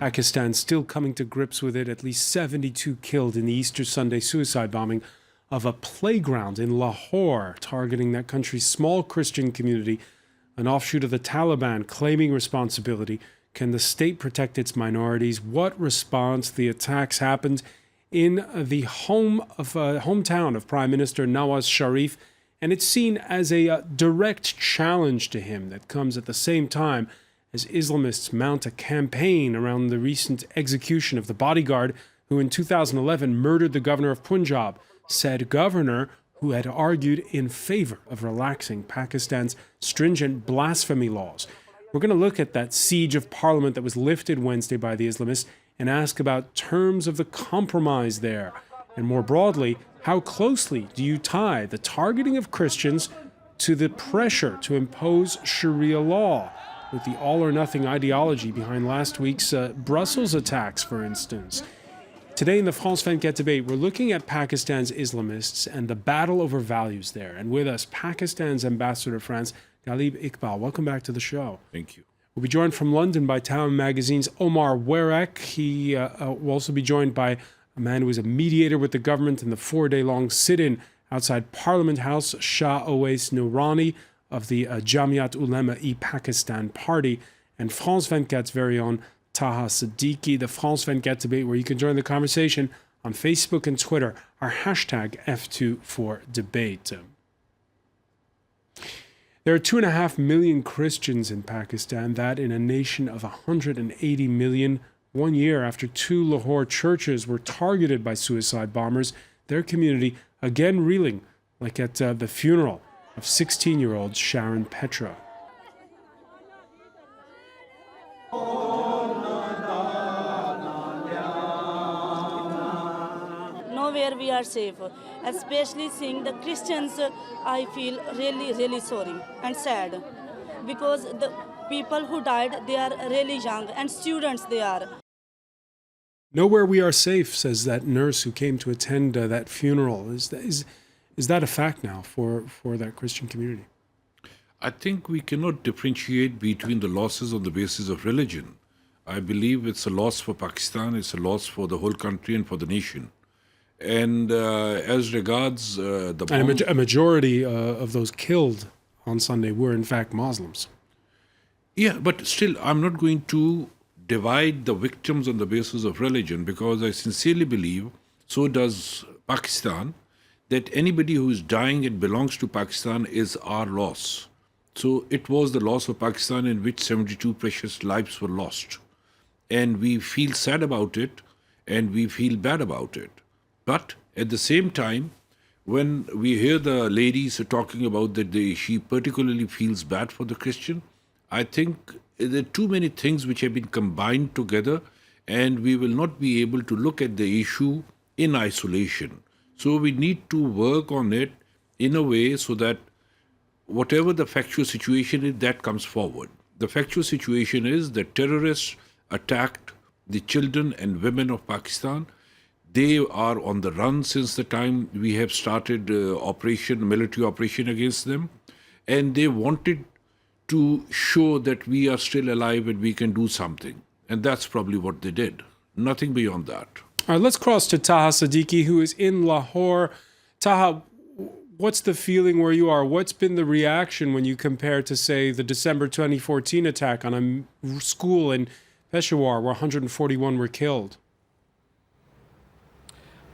Pakistan still coming to grips with it. At least 72 killed in the Easter Sunday suicide bombing of a playground in Lahore, targeting that country's small Christian community, an offshoot of the Taliban claiming responsibility. Can the state protect its minorities? What response? The attacks happened in the hometown of Prime Minister Nawaz Sharif, and it's seen as a direct challenge to him that comes at the same time as Islamists mount a campaign around the recent execution of the bodyguard who in 2011 murdered the governor of Punjab, said governor who had argued in favor of relaxing Pakistan's stringent blasphemy laws. We're going to look at that siege of parliament that was lifted Wednesday by the Islamists and ask about terms of the compromise there. And more broadly, how closely do you tie the targeting of Christians to the pressure to impose Sharia law, with the all-or-nothing ideology behind last week's Brussels attacks, for instance? Today in the France 24 debate, we're looking at Pakistan's Islamists and the battle over values there. And with us, Pakistan's ambassador to France, Ghalib Iqbal. Welcome back to the show. Thank you. We'll be joined from London by Time Magazine's Omar Warraq. He will also be joined by a man who was a mediator with the government in the 4-day-long sit-in outside Parliament House, Shah Owais Noorani of the Jamiat Ulema-e-Pakistan Party, and France 24's very own Taha Siddiqui. The France 24 debate, where you can join the conversation on Facebook and Twitter, our hashtag F24Debate. There are 2.5 million Christians in Pakistan, that in a nation of 180 million. 1 year after 2 Lahore churches were targeted by suicide bombers, their community again reeling, like at the funeral of 16-year-old Sharon Petra. Nowhere we are safe, especially seeing the Christians. I feel really sorry and sad, because the people who died, they are really young, and students they are. Nowhere we are safe, says that nurse who came to attend that funeral. Is that a fact now for that Christian community? I think we cannot differentiate between the losses on the basis of religion. I believe it's a loss for Pakistan, it's a loss for the whole country and for the nation. And as regards the bomb, and a majority of those killed on Sunday were in fact Muslims. Yeah, but still, I'm not going to divide the victims on the basis of religion, because I sincerely believe, so does Pakistan, that anybody who is dying and belongs to Pakistan is our loss. So it was the loss of Pakistan in which 72 precious lives were lost. And we feel sad about it, and we feel bad about it. But at the same time, when we hear the ladies talking about that she particularly feels bad for the Christian, I think there are too many things which have been combined together, and we will not be able to look at the issue in isolation. So we need to work on it in a way so that whatever the factual situation is, that comes forward. The factual situation is that terrorists attacked the children and women of Pakistan. They are on the run since the time we have started military operation against them, and they wanted to show that we are still alive and we can do something. And that's probably what they did. Nothing beyond that. All right, let's cross to Taha Siddiqui, who is in Lahore. Taha, what's the feeling where you are? What's been the reaction when you compare to, say, the December 2014 attack on a school in Peshawar where 141 were killed?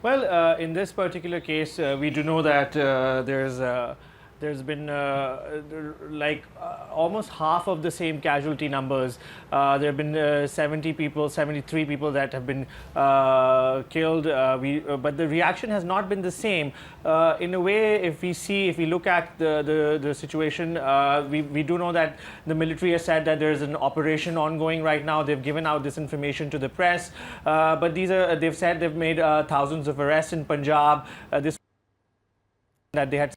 Well, in this particular case, we do know that there's been almost half of the same casualty numbers. There have been 73 people that have been killed, but the reaction has not been the same. In a way, if we look at the situation, we do know that the military has said that there's an operation ongoing right now. They've given out this information to the press, but they've said they've made thousands of arrests in Punjab. That they had.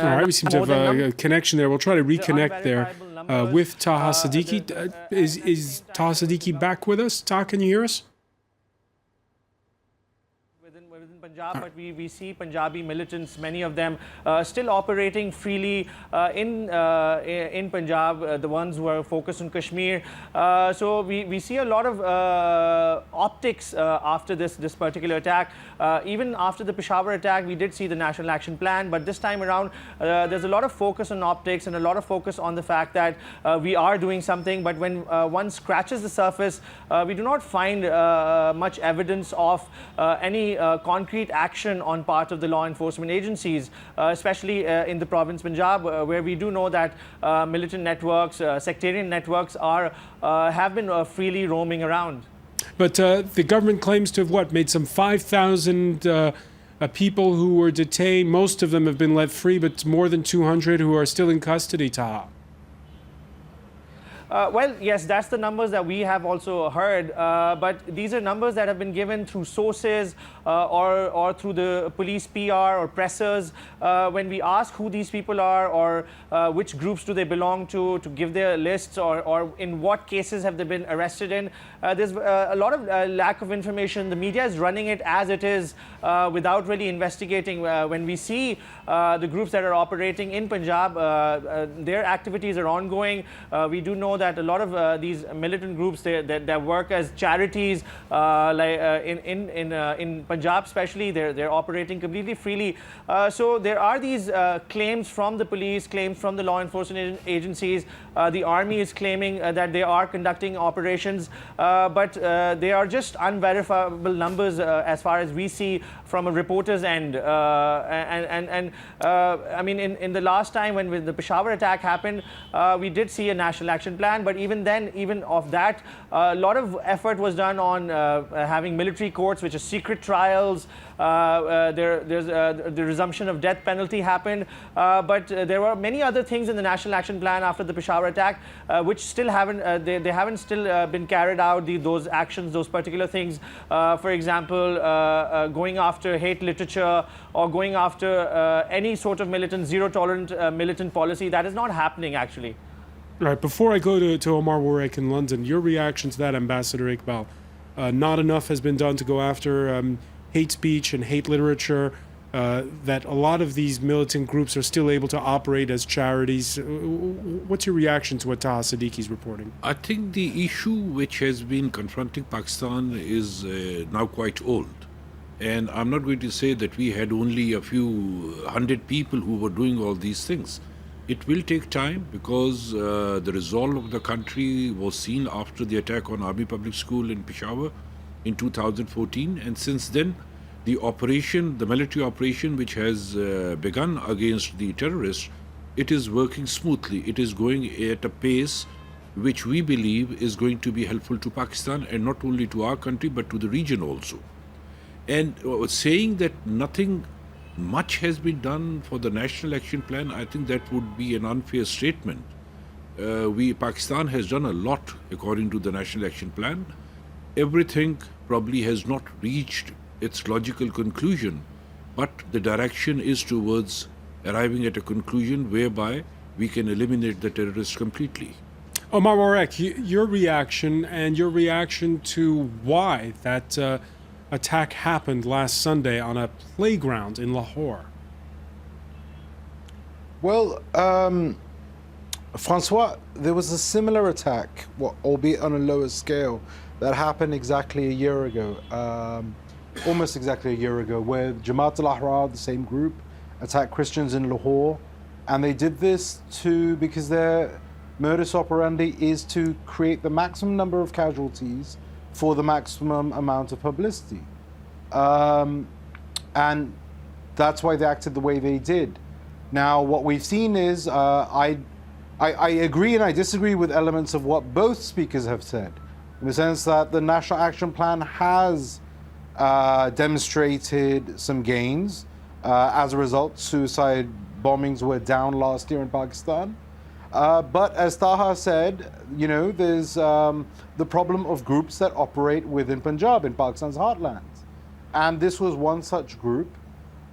All right, we seem to have a connection there. We'll try to reconnect there with Taha Siddiqui. Is Taha Siddiqui back with us? Taha, can you hear us? within Punjab, but we see Punjabi militants, many of them still operating freely in Punjab, the ones who are focused on Kashmir. So we see a lot of optics after this particular attack. Even after the Peshawar attack, we did see the National Action Plan, but this time around, there's a lot of focus on optics and a lot of focus on the fact that we are doing something, but when one scratches the surface, we do not find much evidence of any concrete action on part of the law enforcement agencies, especially in the province Punjab, where we do know that militant networks, sectarian networks have been freely roaming around. But the government claims to have made some 5,000 people who were detained. Most of them have been let free, but more than 200 who are still in custody, Taha. Well, yes, that's the numbers that we have also heard, but these are numbers that have been given through sources or through the police PR or pressers. When we ask who these people are or which groups do they belong to give their lists or in what cases have they been arrested in, there's a lot of lack of information. The media is running it as it is without really investigating. When we see the groups that are operating in Punjab, their activities are ongoing. We do know that a lot of these militant groups that work as charities, like in Punjab especially, they're operating completely freely. So there are these claims from the police, claims from the law enforcement agencies. The army is claiming that they are conducting operations, but they are just unverifiable numbers as far as we see from a reporter's end. I mean, in the last time when the Peshawar attack happened, we did see a national action plan. But even then, even of that, a lot of effort was done on having military courts, which are secret trials. There's the resumption of death penalty happened, but there were many other things in the National Action Plan after the Peshawar attack, which still haven't they haven't still been carried out. Those actions, those particular things, for example, going after hate literature or going after any sort of militant, zero tolerant militant policy, that is not happening actually. Right, before I go to Omar Warek in London, your reaction to that, Ambassador Iqbal. Not enough has been done to go after hate speech and hate literature, that a lot of these militant groups are still able to operate as charities. What's your reaction to what Taha Siddiqui is reporting? I think the issue which has been confronting Pakistan is now quite old. And I'm not going to say that we had only a few hundred people who were doing all these things. It will take time because the resolve of the country was seen after the attack on Army Public School in Peshawar in 2014. And since then, the military operation which has begun against the terrorists, it is working smoothly. It is going at a pace which we believe is going to be helpful to Pakistan and not only to our country but to the region also. And saying that nothing much has been done for the National Action Plan, I think that would be an unfair statement. Pakistan has done a lot according to the National Action Plan. Everything probably has not reached its logical conclusion, but the direction is towards arriving at a conclusion whereby we can eliminate the terrorists completely. Omar Warek, your reaction to why that attack happened last Sunday on a playground in Lahore. Well, François, there was a similar attack, albeit on a lower scale, that happened exactly a year ago, almost exactly a year ago, where Jamaat al-Ahrar, the same group, attacked Christians in Lahore. And they did this because their modus operandi is to create the maximum number of casualties for the maximum amount of publicity. And that's why they acted the way they did. Now, what we've seen is, I agree and I disagree with elements of what both speakers have said, in the sense that the National Action Plan has demonstrated some gains. As a result, suicide bombings were down last year in Pakistan. But as Taha said, there's the problem of groups that operate within Punjab, in Pakistan's heartland. And this was one such group.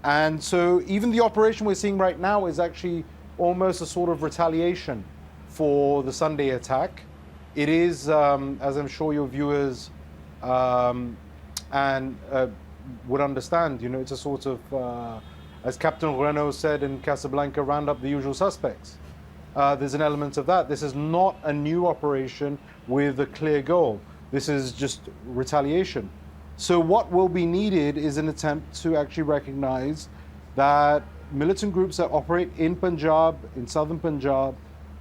And so even the operation we're seeing right now is actually almost a sort of retaliation for the Sunday attack. It is, as I'm sure your viewers and would understand. It's a sort of, as Captain Renault said in Casablanca, round up the usual suspects. There's an element of that. This is not a new operation with a clear goal. This is just retaliation. So what will be needed is an attempt to actually recognize that militant groups that operate in Punjab, in southern Punjab,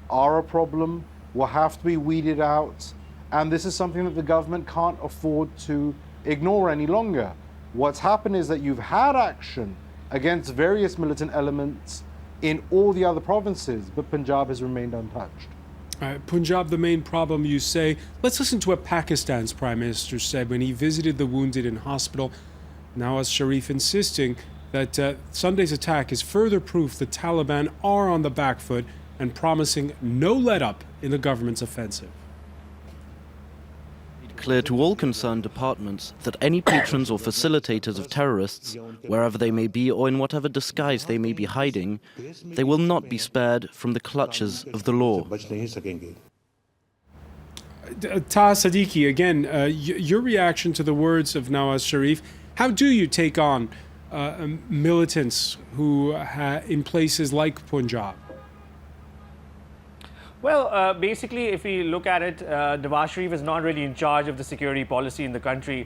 are a problem, will have to be weeded out, and this is something that the government can't afford to ignore any longer. What's happened is that you've had action against various militant elements in all the other provinces, but Punjab has remained untouched. Punjab, the main problem, you say. Let's listen to what Pakistan's Prime Minister said when he visited the wounded in hospital. Nawaz Sharif insisting that Sunday's attack is further proof the Taliban are on the back foot and promising no let-up in the government's offensive. Clear to all concerned departments that any patrons or facilitators of terrorists, wherever they may be or in whatever disguise they may be hiding, they will not be spared from the clutches of the law. Taha Siddiqui, again, your reaction to the words of Nawaz Sharif. How do you take on militants who in places like Punjab? Well, basically, if we look at it, Nawaz Sharif is not really in charge of the security policy in the country.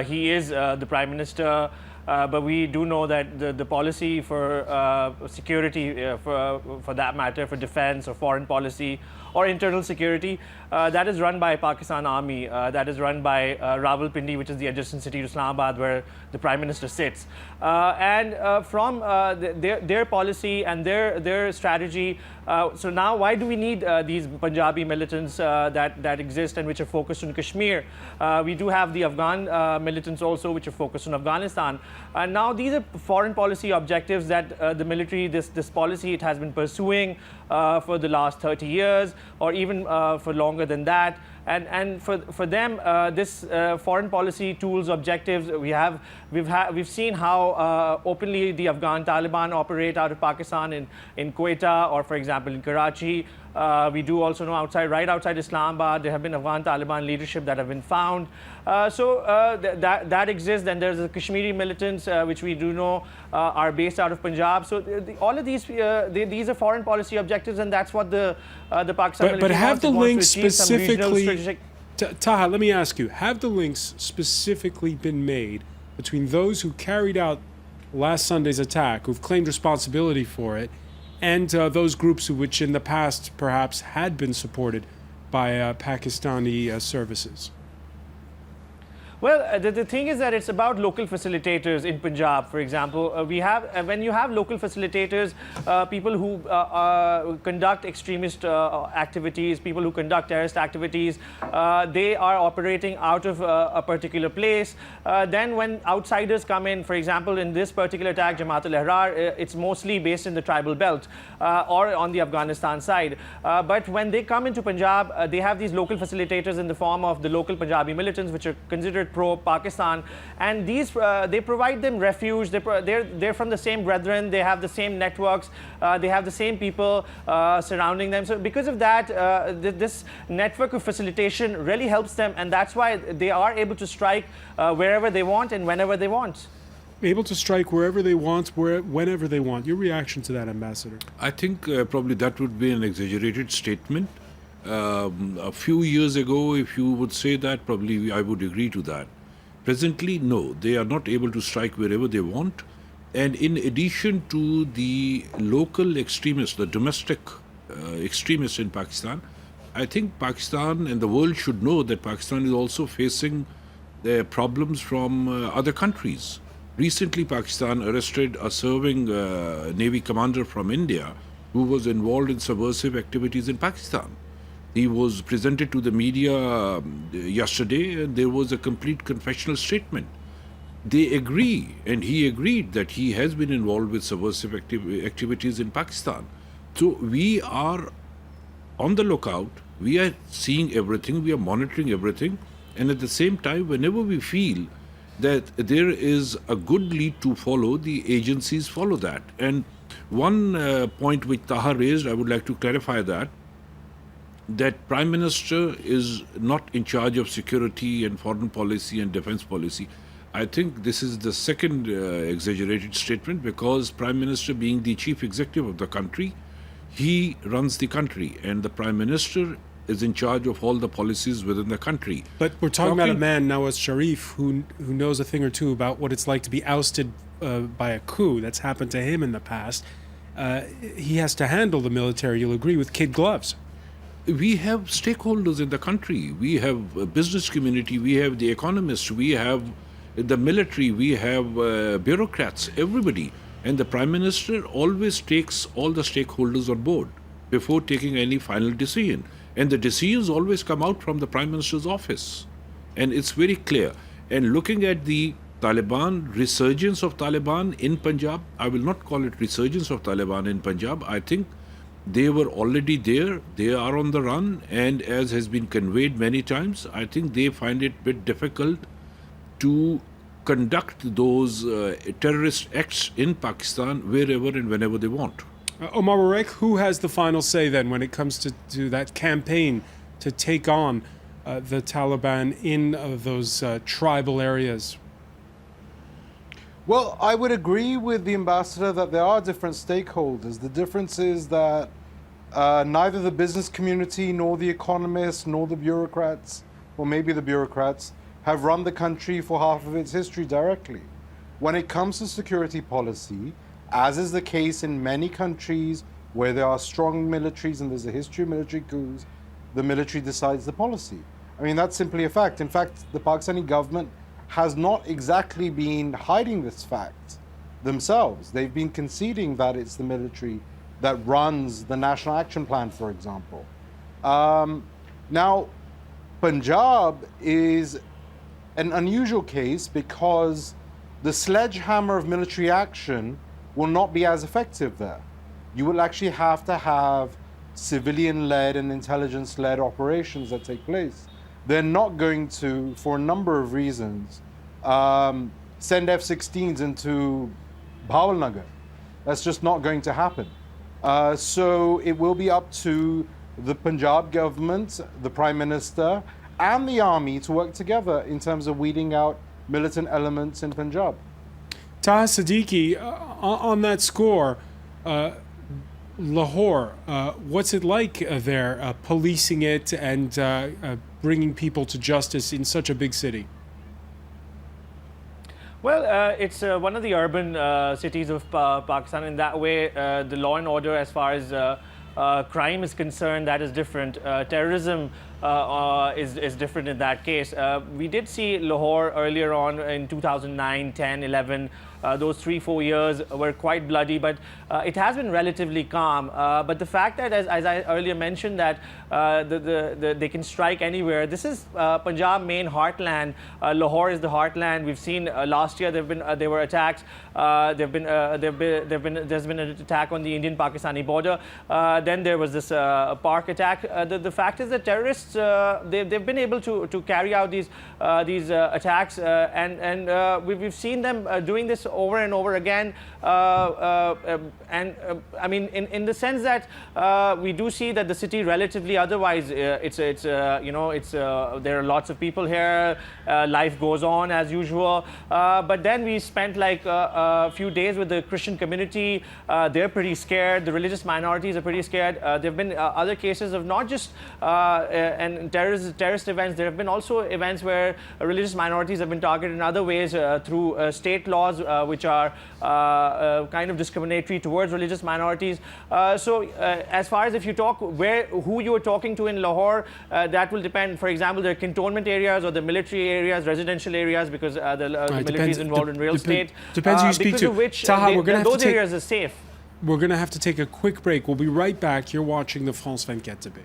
He is the Prime Minister, but we do know that the policy for security, for that matter, for defense or foreign policy or internal security, that is run by Pakistan Army, that is run by Rawalpindi, which is the adjacent city to Islamabad, where the Prime Minister sits. From their policy and their strategy, so now why do we need these Punjabi militants that exist and which are focused on Kashmir? We do have the Afghan militants also, which are focused on Afghanistan. And now these are foreign policy objectives that the military, this policy, it has been pursuing for the last 30 years or even for longer than that. And for them, this foreign policy tools, objectives, we've seen how openly the Afghan Taliban operate out of Pakistan in Quetta or, for example, in Karachi. We do also know right outside Islamabad, there have been Afghan Taliban leadership that have been found. That exists. Then there's the Kashmiri militants, which we do know are based out of Punjab. So all of these are foreign policy objectives, and that's what the Pakistan military But have the links specifically? Taha, let me ask you: have the links specifically been made between those who carried out last Sunday's attack, who've claimed responsibility for it, and those groups which in the past perhaps had been supported by Pakistani services? Well, the thing is that it's about local facilitators in Punjab, for example. When you have local facilitators, people who conduct extremist activities, people who conduct terrorist activities, they are operating out of a particular place. Then when outsiders come in, for example, in this particular attack, Jamaat al-Ahrar, it's mostly based in the tribal belt or on the Afghanistan side. But when they come into Punjab, they have these local facilitators in the form of the local Punjabi militants, which are considered pro-Pakistan, and these they provide them refuge. They're from the same brethren. They have the same networks. They have the same people surrounding them. So because of that, this network of facilitation really helps them, and that's why they are able to strike wherever they want and whenever they want. Able to strike wherever they want, whenever they want. Your reaction to that, Ambassador? I think probably that would be an exaggerated statement. A few years ago, if you would say that, probably I would agree to that. Presently, no, they are not able to strike wherever they want. And in addition to the local extremists, the domestic extremists in Pakistan, I think Pakistan and the world should know that Pakistan is also facing problems from other countries. Recently, Pakistan arrested a serving Navy commander from India who was involved in subversive activities in Pakistan. He was presented to the media yesterday, and there was a complete confessional statement. They agree, and he agreed that he has been involved with subversive activities in Pakistan. So we are on the lookout, we are seeing everything, we are monitoring everything, and at the same time, whenever we feel that there is a good lead to follow, the agencies follow that. And one point which Taha raised, I would like to clarify that Prime Minister is not in charge of security and foreign policy and defense policy. I think this is the second exaggerated statement, because Prime Minister, being the chief executive of the country, he runs the country, and the Prime Minister is in charge of all the policies within the country. But we're talking about a man, Nawaz Sharif, who knows a thing or two about what it's like to be ousted by a coup. That's happened to him in the past. He has to handle the military, you'll agree, with kid gloves. We have stakeholders in the country. We have a business community, we have the economists, we have the military, we have bureaucrats, everybody. And the Prime Minister always takes all the stakeholders on board before taking any final decision. And the decisions always come out from the Prime Minister's office. And it's very clear. And looking at the Taliban, resurgence of Taliban in Punjab, I will not call it resurgence of Taliban in Punjab. I think they were already there, they are on the run, and as has been conveyed many times, I think they find it a bit difficult to conduct those terrorist acts in Pakistan wherever and whenever they want. Omar Warek, who has the final say then when it comes to that campaign to take on the Taliban in those tribal areas? Well, I would agree with the ambassador that there are different stakeholders. The difference is that neither the business community, nor the economists, nor the bureaucrats, or maybe the bureaucrats, have run the country for half of its history directly. When it comes to security policy, as is the case in many countries where there are strong militaries and there's a history of military coups, the military decides the policy. I mean, that's simply a fact. In fact, the Pakistani government has not exactly been hiding this fact themselves. They've been conceding that it's the military that runs the National Action Plan, for example. Now, Punjab is an unusual case because the sledgehammer of military action will not be as effective there. You will actually have to have civilian-led and intelligence-led operations that take place. They're not going to, for a number of reasons, send F-16s into Bhavalnagar. That's just not going to happen. So it will be up to the Punjab government, the Prime Minister, and the army to work together in terms of weeding out militant elements in Punjab. Taha Siddiqui, on that score, Lahore, what's it like there, policing it and bringing people to justice in such a big city? Well, it's one of the urban cities of Pakistan. In that way, the law and order as far as crime is concerned, that is different. Terrorism is different in that case. We did see Lahore earlier on in 2009, 10, 11. Those 3-4 years were quite bloody, but it has been relatively calm. But the fact that, as I earlier mentioned, that they can strike anywhere. This is Punjab main heartland. Lahore is the heartland. We've seen last year there were attacks. There's been an attack on the Indian-Pakistani border. Then there was this park attack. The fact is that terrorists they've been able to carry out these attacks, and we've seen them doing this over and over again. I mean, in the sense that we do see that the city relatively otherwise there are lots of people here. Life goes on as usual. But then we spent like a few days with the Christian community. They're pretty scared. The religious minorities are pretty scared. There have been other cases of not just and terrorist events. There have been also events where religious minorities have been targeted in other ways through state laws which are kind of discriminatory towards religious minorities. So as far as if you talk who you are talking to in Lahore, that will depend. For example, the cantonment areas or the military areas, residential areas, because the military is involved in real estate. Depends who you speak to. Which Taha, those areas are safe. We're going to have to take a quick break. We'll be right back. You're watching the France 24 debate.